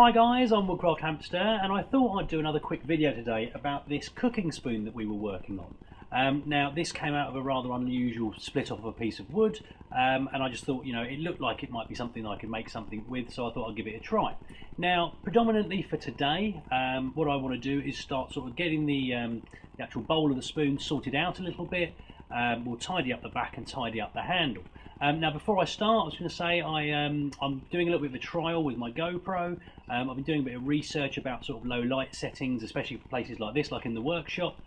Hi guys, I'm Woodcraft Hamster and I thought I'd do another quick video today about this cooking spoon that we were working on. Now this came out of a rather unusual split off of a piece of wood, and I just thought, you know, it looked like it might be something I could make something with, so I thought I'd give it a try. Now predominantly for today, what I want to do is start sort of getting the actual bowl of the spoon sorted out a little bit. We'll tidy up the back and tidy up the handle. Now before I start, I was going to say I'm doing a little bit of a trial with my GoPro. I've been doing a bit of research about sort of low light settings, especially for places like this, like in the workshop.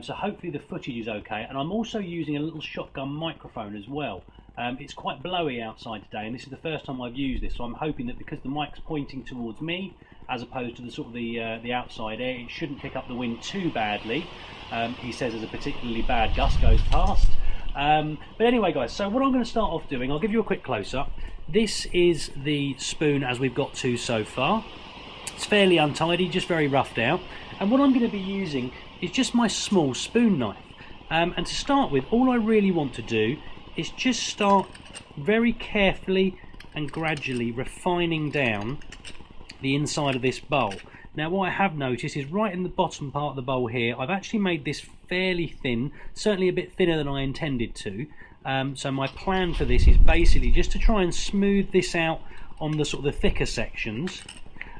So hopefully the footage is okay. And I'm also using a little shotgun microphone as well. It's quite blowy outside today, and this is the first time I've used this. So I'm hoping that because the mic's pointing towards me, as opposed to the sort of the outside air, it shouldn't pick up the wind too badly. He says as a particularly bad gust goes past. But anyway guys, so what I'm going to start off doing, I'll give you a quick close-up. This is the spoon as we've got to so far. It's fairly untidy, just very roughed out, and what I'm going to be using is just my small spoon knife. And to start with, all I really want to do is just start very carefully and gradually refining down the inside of this bowl. Now what I have noticed is right in the bottom part of the bowl here, I've actually made this fairly thin, certainly a bit thinner than I intended to. So my plan for this is basically just to try and smooth this out on the sort of the thicker sections,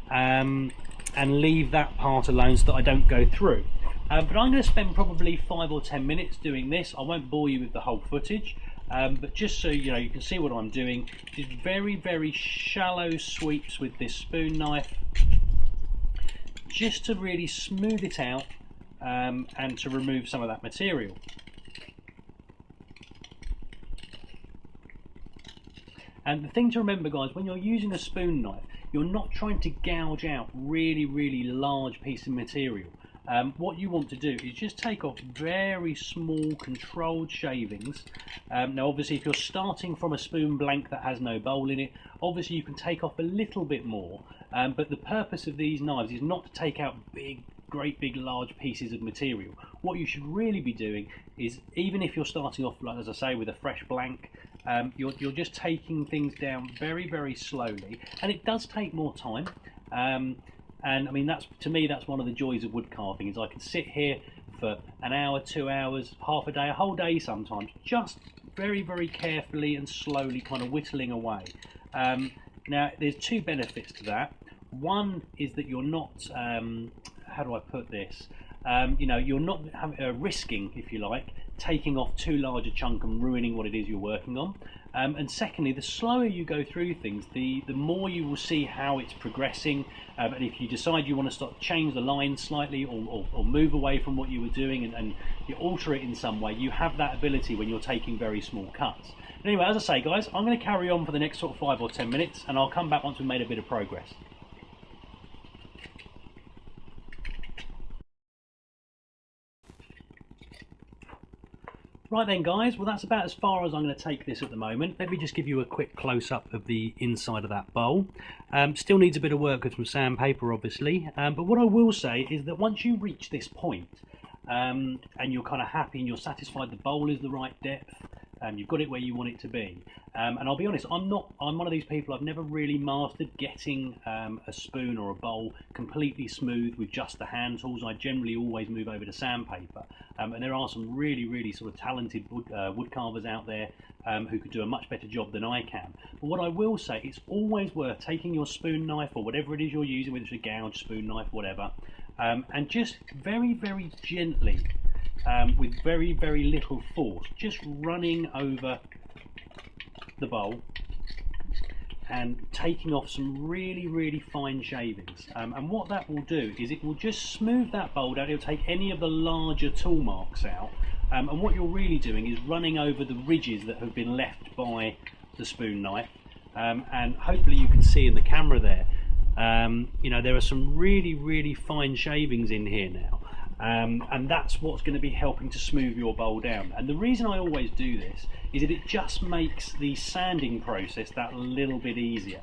and leave that part alone so that I don't go through. But I'm going to spend probably 5 or 10 minutes doing this. I won't bore you with the whole footage, but just so you know, you can see what I'm doing. Just very shallow sweeps with this spoon knife, just to really smooth it out, and to remove some of that material. And the thing to remember guys, when you're using a spoon knife, you're not trying to gouge out really large piece of material. What you want to do is just take off very small controlled shavings. Now obviously if you're starting from a spoon blank that has no bowl in it, obviously you can take off a little bit more, but the purpose of these knives is not to take out great big large pieces of material. What you should really be doing is, even if you're starting off, like as I say, with a fresh blank, you're just taking things down very slowly, and it does take more time. And I mean, that's, to me, that's one of the joys of wood carving, is I can sit here for an hour, 2 hours, half a day, a whole day sometimes, just very carefully and slowly kind of whittling away. Now there's two benefits to that. One is that you're not, how do I put this, you know, you're not risking, if you like, taking off too large a chunk and ruining what it is you're working on. And secondly, the slower you go through things, the more you will see how it's progressing. And if you decide you want to start change the line slightly, or move away from what you were doing and you alter it in some way, you have that ability when you're taking very small cuts. But anyway, as I say guys, I'm going to carry on for the next sort of 5 or 10 minutes, and I'll come back once we've made a bit of progress. Right then guys, well that's about as far as I'm going to take this at the moment. Let me just give you a quick close-up of the inside of that bowl. Still needs a bit of work with some sandpaper obviously, but what I will say is that once you reach this point, and you're kind of happy and you're satisfied the bowl is the right depth, you've got it where you want it to be. And I'll be honest, I'm one of these people, I've never really mastered getting a spoon or a bowl completely smooth with just the hand tools. I generally always move over to sandpaper, and there are some really sort of talented wood carvers out there who could do a much better job than I can. But what I will say, it's always worth taking your spoon knife or whatever it is you're using, whether it's a gouge, spoon knife, whatever, and just very gently, with very little force, just running over the bowl and taking off some really fine shavings. And what that will do is it will just smooth that bowl down. It'll take any of the larger tool marks out, and what you're really doing is running over the ridges that have been left by the spoon knife. And hopefully you can see in the camera there, you know, there are some really fine shavings in here now. And that's what's going to be helping to smooth your bowl down. And the reason I always do this is that it just makes the sanding process that little bit easier.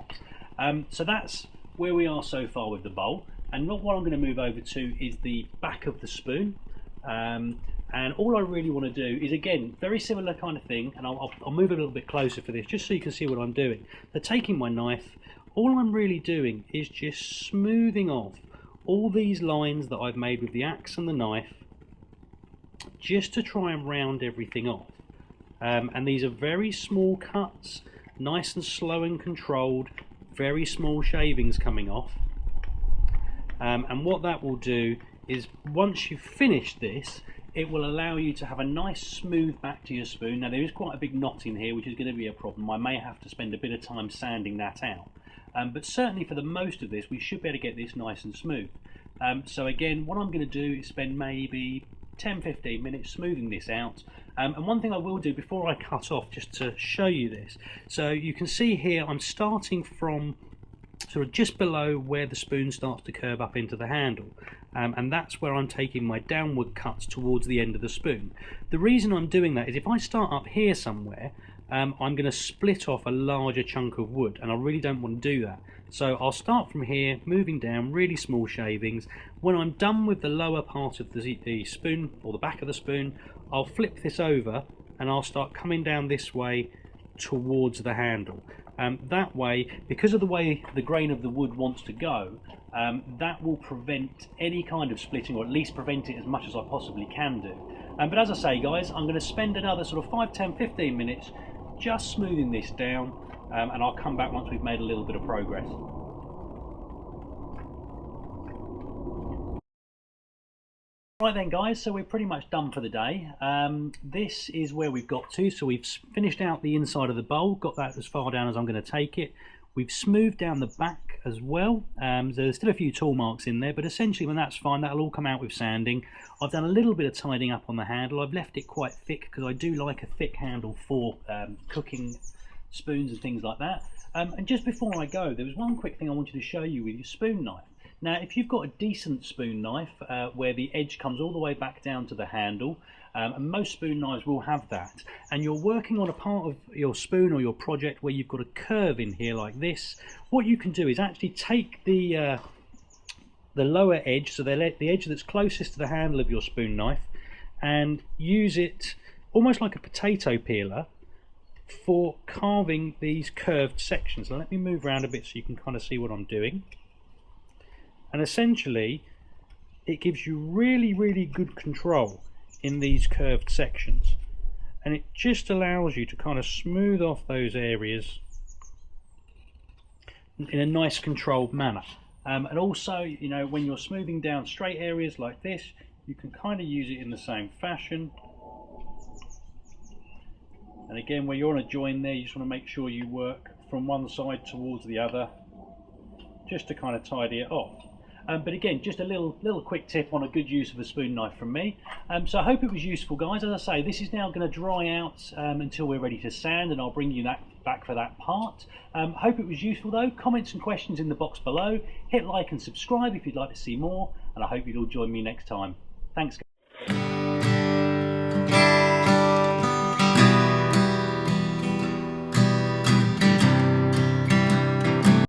So that's where we are so far with the bowl. And what I'm going to move over to is the back of the spoon. And all I really want to do is, again, very similar kind of thing, and I'll move a little bit closer for this just so you can see what I'm doing. So taking my knife, all I'm really doing is just smoothing off all these lines that I've made with the axe and the knife, just to try and round everything off. And these are very small cuts, nice and slow and controlled, very small shavings coming off. And what that will do is, once you've finished this, it will allow you to have a nice smooth back to your spoon. Now there is quite a big knot in here, which is going to be a problem. I may have to spend a bit of time sanding that out. But certainly for the most of this, we should be able to get this nice and smooth. So again, what I'm going to do is spend maybe 10-15 minutes smoothing this out. And one thing I will do before I cut off, just to show you this, so you can see here I'm starting from sort of just below where the spoon starts to curve up into the handle, and that's where I'm taking my downward cuts towards the end of the spoon. The reason I'm doing that is if I start up here somewhere, I'm going to split off a larger chunk of wood, and I really don't want to do that. So I'll start from here, moving down, really small shavings. When I'm done with the lower part of the spoon, or the back of the spoon, I'll flip this over and I'll start coming down this way towards the handle. That way, because of the way the grain of the wood wants to go, that will prevent any kind of splitting, or at least prevent it as much as I possibly can do. But as I say, guys, I'm going to spend another sort of 5, 10, 15 minutes just smoothing this down, and I'll come back once we've made a little bit of progress. Right then, guys, so we're pretty much done for the day. This is where we've got to. So we've finished out the inside of the bowl, got that as far down as I'm going to take it. We've smoothed down the back as well. So there's still a few tool marks in there, but essentially when that's fine, that'll all come out with sanding. I've done a little bit of tidying up on the handle. I've left it quite thick because I do like a thick handle for cooking spoons and things like that. And just before I go, there was one quick thing I wanted to show you with your spoon knife. Now, if you've got a decent spoon knife where the edge comes all the way back down to the handle, and most spoon knives will have that, and you're working on a part of your spoon or your project where you've got a curve in here like this, what you can do is actually take the lower edge, so the edge that's closest to the handle of your spoon knife, and use it almost like a potato peeler for carving these curved sections. So let me move around a bit so you can kind of see what I'm doing. And essentially it gives you really good control in these curved sections, and it just allows you to kind of smooth off those areas in a nice controlled manner. And also, you know, when you're smoothing down straight areas like this, you can kind of use it in the same fashion. And again, where you're on a join there, you just want to make sure you work from one side towards the other, just to kind of tidy it off. But again, just a little quick tip on a good use of a spoon knife from me. So I hope it was useful, guys. As I say, this is now going to dry out until we're ready to sand, and I'll bring you that back for that part. Hope it was useful though. Comments and questions in the box below. Hit like and subscribe if you'd like to see more, and I hope you'll all join me next time. Thanks, guys.